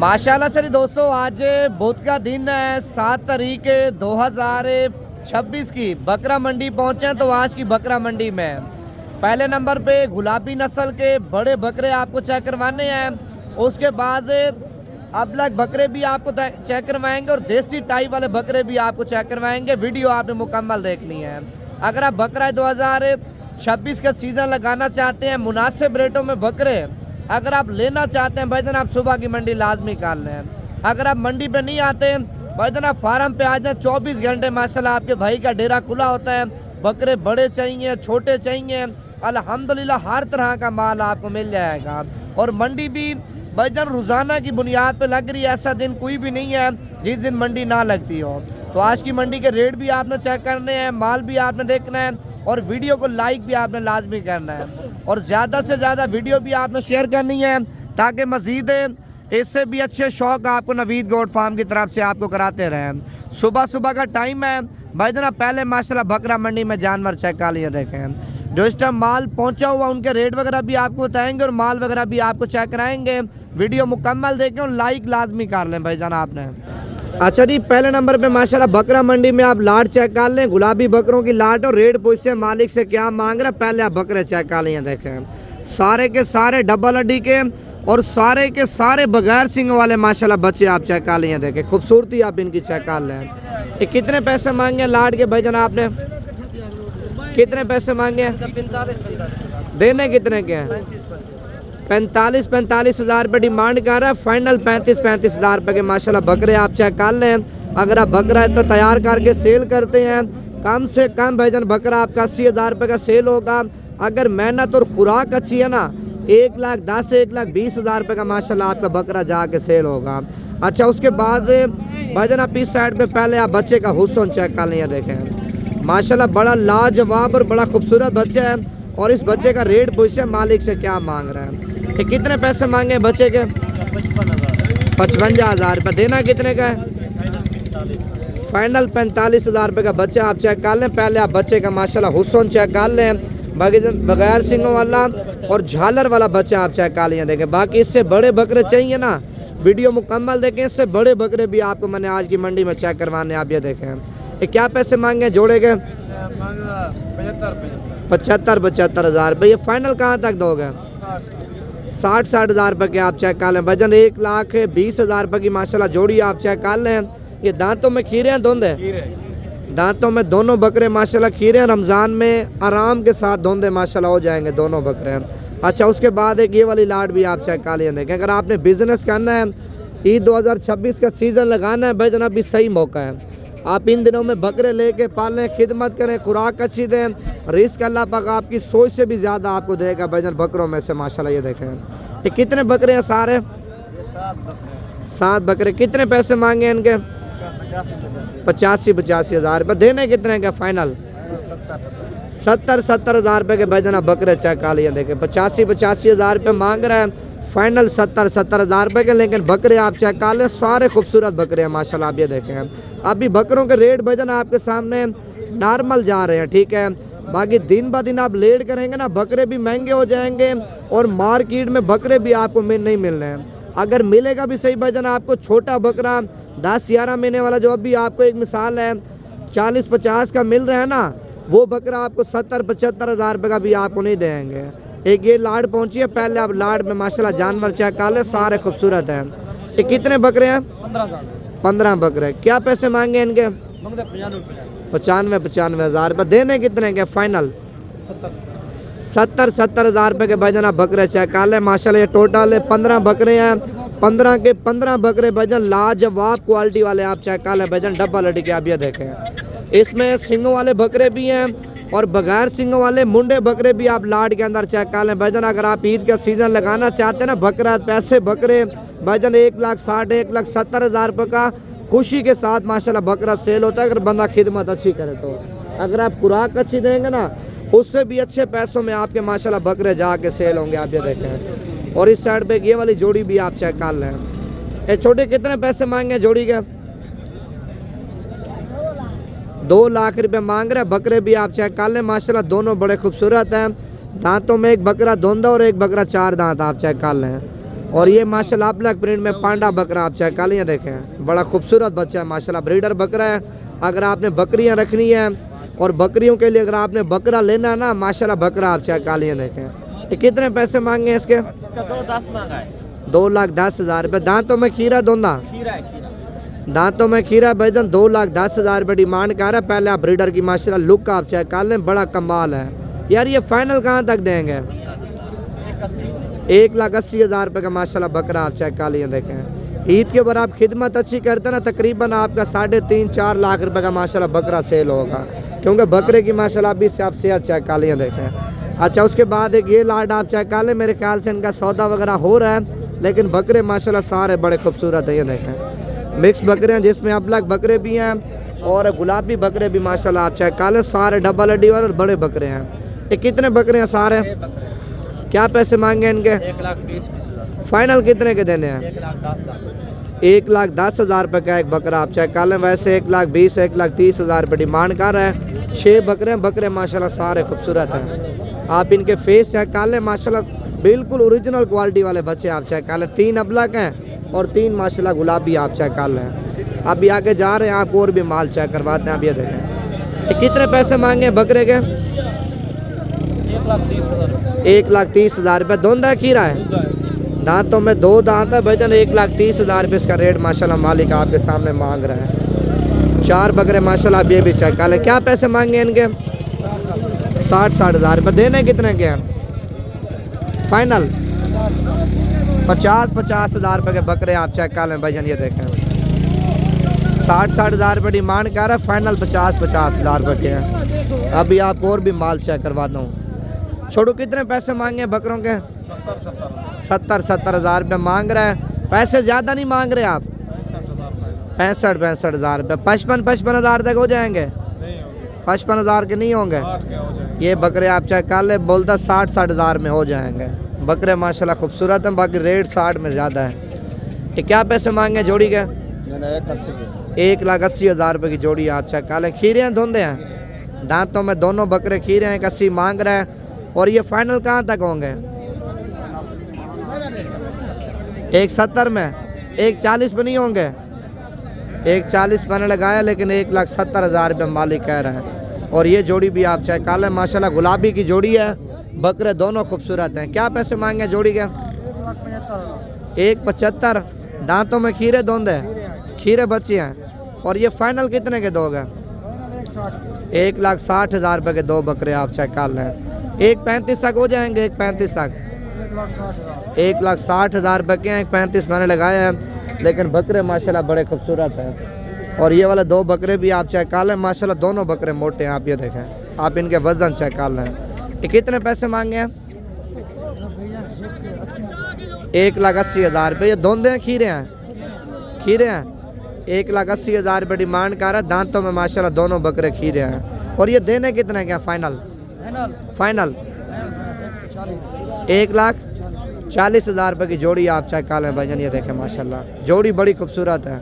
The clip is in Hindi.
माशाल्लाह से दोस्तों, आज बुध का दिन है, 7 तारीख 2026 की। बकरा मंडी पहुंचे हैं तो आज की बकरा मंडी में पहले नंबर पे गुलाबी नस्ल के बड़े बकरे आपको चेक करवाने हैं। उसके बाद अबलग बकरे भी आपको चेक करवाएंगे और देसी टाइप वाले बकरे भी आपको चेक करवाएंगे। वीडियो आपने मुकम्मल देखनी है। अगर आप बकरा 2026 का सीज़न लगाना चाहते हैं, मुनासिब रेटों में बकरे अगर आप लेना चाहते हैं भाईजान, आप सुबह की मंडी लाजमी कर लें। अगर आप मंडी पे नहीं आते भाईजान, आप फार्म पे आ जाए। 24 घंटे माशाल्लाह आपके भाई का डेरा खुला होता है। बकरे बड़े चाहिए, छोटे चाहिए, अल्हम्दुलिल्लाह हर तरह का माल आपको मिल जाएगा। और मंडी भी भाईजान रोज़ाना की बुनियाद पे लग रही है। ऐसा दिन कोई भी नहीं है जिस दिन मंडी ना लगती हो। तो आज की मंडी के रेट भी आपने चेक करने हैं, माल भी आपने देखना है और वीडियो को लाइक भी आपने लाजमी करना है। और ज़्यादा से ज़्यादा वीडियो भी आपने शेयर करनी है ताकि मज़ीद इससे भी अच्छे शौक़ आपको नवीद गोट फार्म की तरफ से आपको कराते रहें। सुबह सुबह का टाइम है भाईजान, पहले माशाल्लाह बकरा मंडी में जानवर चेक कर लिया देखें। जो इस टाइम माल पहुंचा हुआ उनके रेट वगैरह भी आपको बताएंगे और माल वगैरह भी आपको चेक कराएंगे। वीडियो मुकम्मल देखें और लाइक लाजमी कर लें भाईजान आपने। अच्छा जी, पहले नंबर पे माशाल्लाह बकरा मंडी में आप लाट चेक कर लें। गुलाबी बकरों की लाट और रेट पूछे मालिक से क्या मांग रहा है। पहले आप बकरे चेक कर लें। देखें सारे के सारे डबल हड्डी के और सारे के सारे बगैर सिंग वाले माशाल्लाह बच्चे आप चेक कर लें। देखें खूबसूरती आप इनकी चेक कर लें। ये कितने पैसे मांगे लाट के भाईजान आपने? कितने पैसे मांगे? 45 देने कितने के हैं? 45 हज़ार रुपये डिमांड कर रहा है। फाइनल 35 हज़ार रुपये के माशाल्लाह बकरे आप चेक कर लें। अगर आप बकरा इतना तैयार करके सेल करते हैं, कम से कम भाईजान बकरा आपका 80 हज़ार रुपये का सेल होगा। अगर मेहनत और खुराक अच्छी है ना, 1,10,000 से 1,20,000 रुपये का माशाल्लाह आपका बकरा जाके सेल होगा। अच्छा, उसके बाद भाईजान आप इस साइड पे पहले आप बच्चे का हुस्न चेक कर लें। देखें माशाल्लाह बड़ा लाजवाब और बड़ा खूबसूरत बच्चा है। और इस बच्चे का रेट पूछे मालिक से क्या मांग रहे हैं। ये कितने पैसे मांगे बच्चे के? 55 हज़ार रुपये। देना कितने का है? फाइनल 45 हज़ार रुपये का बच्चा आप चेक कर लें। पहले आप बच्चे का माशाल्लाह हुस्न चेक कर लें। बगैर सिंगों वाला और झालर वाला बच्चा आप चेक कर लें। देखें बाकी इससे बड़े बकरे चाहिए ना, वीडियो मुकम्मल देखें। इससे बड़े बकरे भी आपको मैंने आज की मंडी में चेक करवाने। आप ये देखें ये क्या पैसे मांगे जोड़े के? 75 हज़ार रुपये। ये फाइनल कहाँ तक दोगे? 60 हज़ार रुपये के आप चेक कर लें। वजन 1,20,000 रुपये की माशाल्लाह जोड़ी आप चेक कर लें। ये दांतों में खीरे हैं, धुंधे दांतों में दोनों बकरे माशाल्लाह खीरे हैं। रमज़ान में आराम के साथ धुंधे माशाल्लाह हो जाएंगे दोनों बकरे। अच्छा, उसके बाद एक ये वाली लाट भी आप चेक कर लें। देखें अगर आपने बिजनेस करना है, ईद 2026 का सीज़न लगाना है भाईजान, अभी सही मौका है। आप इन दिनों में बकरे लेके पालें, खिदमत करें, खुराक अच्छी दें। रिस्क अल्लाह पाक आपकी सोच से भी ज़्यादा आपको देगा भाईजान बकरों में से माशाल्लाह। ये देखें ये कितने बकरे हैं? सारे 7 बकरे। कितने पैसे मांगे इनके? 85 हज़ार रुपये। देने कितने का फाइनल? 70 हज़ार रुपये के भाईजान बकरे चेक कर लिए। देखें 85 हज़ार रुपये मांग रहे हैं। फाइनल 70 हज़ार रुपये के। लेकिन बकरे आप चेक कर लें, सारे खूबसूरत बकरे हैं माशाल्लाह। आप ये देखें अभी बकरों के रेट भाईजान आपके सामने नॉर्मल जा रहे हैं, ठीक है। बाकी दिन ब दिन आप लेट करेंगे ना, बकरे भी महंगे हो जाएंगे और मार्केट में बकरे भी आपको नहीं मिलने हैं। अगर मिलेगा भी सही भाईजान आपको छोटा बकरा 10-11 महीने वाला, जो अभी आपको एक मिसाल है 40-50 का मिल रहा है ना, वो बकरा आपको 70-75 हज़ार रुपये का भी आपको नहीं देंगे। एक ये लाड पहुंची है। पहले आप लाड में माशाल्लाह जानवर चेक कर ले, सारे खूबसूरत हैं। ये कितने बकरे हैं? 15 बकरे। क्या पैसे मांगे इनके? 95 हज़ार रुपये। देने कितने के फाइनल? 70 हज़ार रुपये के भाईजान आप बकरे चेक कर ले माशाल्लाह। ये टोटल 15 बकरे हैं। 15 के 15 बकरे भाईजान लाजवाब क्वालिटी वाले आप चेक कर ले भाईजान, डबल हड्डी के। आप ये देखें इसमें सिंगों वाले बकरे भी हैं और बगैर सिंगों वाले मुंडे बकरे भी आप लाट के अंदर चेक कर लें भाईजान। अगर आप ईद का सीज़न लगाना चाहते हैं ना, बकरा पैसे बकरे भाईजान 1,60,000 1,70,000 रुपये का खुशी के साथ माशाल्लाह बकरा सेल होता है। अगर बंदा खिदमत अच्छी करे तो, अगर आप खुराक अच्छी देंगे ना, उससे भी अच्छे पैसों में आपके माशाल्लाह बकरे जाके सेल होंगे। आप ये देखें। और इस साइड पे ये वाली जोड़ी भी आप चेक कर लें। ये छोटे कितने पैसे मांगे जोड़ी के? 2 लाख रुपये मांग रहे हैं। बकरे भी आप चेक कर लें माशाल्लाह, दोनों बड़े खूबसूरत हैं। दांतों में एक बकरा धुंधा और एक बकरा 4 दांत आप चेक कर लें। और ये माशाल्लाह ब्लैक प्रिंट में पांडा बकरा आप चेक कर लिया देखें, बड़ा खूबसूरत बच्चा है माशाल्लाह, ब्रीडर बकरा है। अगर आपने बकरियां रखनी है और बकरियों के लिए अगर आपने बकरा लेना है ना, माशाल्लाह बकरा आप चेक कर लिया देखें। ये कितने पैसे मांगे हैं इसके? इसका 2,10 मांगा है। 2,10,000 रुपये। दांतों में खीरा दोंदा, दांतों में खीरा भाईजान, 2,10,000 रुपये डिमांड कर रहा है। पहले आप ब्रीडर की माशाल्लाह लुक आप चेक कर लें, बड़ा कमाल है यार। ये फाइनल कहाँ तक देंगे? 1,80,000 रुपये का माशाल्लाह बकरा आप चेक कर लिए देखें। ईद के ऊपर आप खिदमत अच्छी करते हैं ना, तकरीबन आपका 3.5-4 लाख रुपए का माशाल्लाह बकरा सेल होगा, क्योंकि बकरे की माशाल्लाह भी से आप सेहत चेक कर लिए देखें। अच्छा, उसके बाद एक ये लाड आप चेक कर लें, मेरे ख्याल से इनका सौदा वगैरह हो रहा है, लेकिन बकरे माशाल्लाह सारे बड़े खूबसूरत है। ये देखें मिक्स बकरे हैं, जिसमें अबलग बकरे भी हैं और गुलाबी बकरे भी माशाल्लाह आप चेक कर लें, सारे डबल हड्डी वाले और बड़े बकरे हैं। ये कितने बकरे हैं सारे? क्या पैसे मांगे इनके? 1,20,000। फाइनल कितने के देने हैं? 1,10,000 रुपये का एक बकरा आप चेक कर लें। वैसे 1,20,000 1,30,000 रुपये डिमांड कर रहा है। 6 बकरे बकरे माशाल्लाह सारे खूबसूरत हैं। आप इनके फेस चेक कर लें, माशाल्लाह बिल्कुल ओरिजिनल क्वालिटी वाले बच्चे आप चेक कर लें। 3 अबलग हैं और 3 माशाल्लाह गुलाबी आप चेक कर लें। अभी आगे जा रहे हैं, आपको और भी माल चेक करवाते हैं। आप ये देखें, ये कितने पैसे मांगे बकरे के? 1,30,000 रुपये। दोंदा खीरा है, दांतों में 2 दांत है भाईजान। 1,30,000 रुपये इसका रेट माशाल्लाह मालिक आपके सामने मांग रहा है। 4 बकरे माशाल्लाह ये भी चेक कर ले। क्या पैसे मांगे इनके? 60,000 रुपये। देने कितने के हैं फाइनल? 50,000 रुपये के बकरे आप चेक कर लें भाईजान। ये देखें 60,000 रुपये डिमांड कर रहा है, फाइनल 50,000 रुपये के हैं। अभी आपको और भी माल चेक करवाता हूँ। छोड़ू, कितने पैसे मांगे बकरों के? 70,000 रुपये मांग रहा है। पैसे ज़्यादा नहीं मांग रहे आप? 65,000 रुपये। 55,000 तक हो जाएंगे? 55,000 के नहीं होंगे? ये बकरे आप चेक कर ले, बोलता 60,000 में हो जाएंगे। बकरे माशाल्लाह खूबसूरत हैं, बाकी रेट 60 में ज़्यादा है। ये क्या पैसे मांगे जोड़ी के? 1,80,000 रुपये की जोड़ी आप चेक कर लें। खीरे हैं धुंधे हैं, दांतों में दोनों बकरे खीरे हैं। 1,80 मांग रहा है। और ये फाइनल कहाँ तक होंगे? 1,70 में? 1,40 पे नहीं होंगे? 1,40 मैंने लगाया, लेकिन 1,70,000 रुपये मालिक कह रहे हैं। और ये जोड़ी भी आप चेक कर लें, माशाल्लाह गुलाबी की जोड़ी है, बकरे दोनों खूबसूरत हैं। क्या पैसे मांगे जोड़ी के? 1,75। दांतों में खीरे धुंधे, खीरे बच्चे हैं। और ये फाइनल कितने के दोगे? 1,60,000 रुपये के 2 बकरे आप चेक कर लें। 1,35 तक हो जाएंगे? 1,35 तक? 1,60,000 रुपये के हैं। 1,35 मैंने लगाया है, लेकिन बकरे माशाल्लाह बड़े खूबसूरत हैं। और ये वाले 2 बकरे भी आप चेक कर लें, माशाल्लाह दोनों बकरे मोटे हैं। आप ये देखें, आप इनके वजन चेक कर लें। ये कितने पैसे मांगे हैं? 1,80,000 रुपये। ये धुंधे हैं खीरे हैं? खीरे हैं। 1,80,000 रुपये डिमांड कर रहा है। दांतों में माशाल्लाह दोनों बकरे खीरे हैं। और ये देने कितने के फाइनल? फाइनल 1,40,000 रुपये की जोड़ी आप चेक कर लें भाईजान। ये देखें माशाल्लाह जोड़ी बड़ी खूबसूरत है।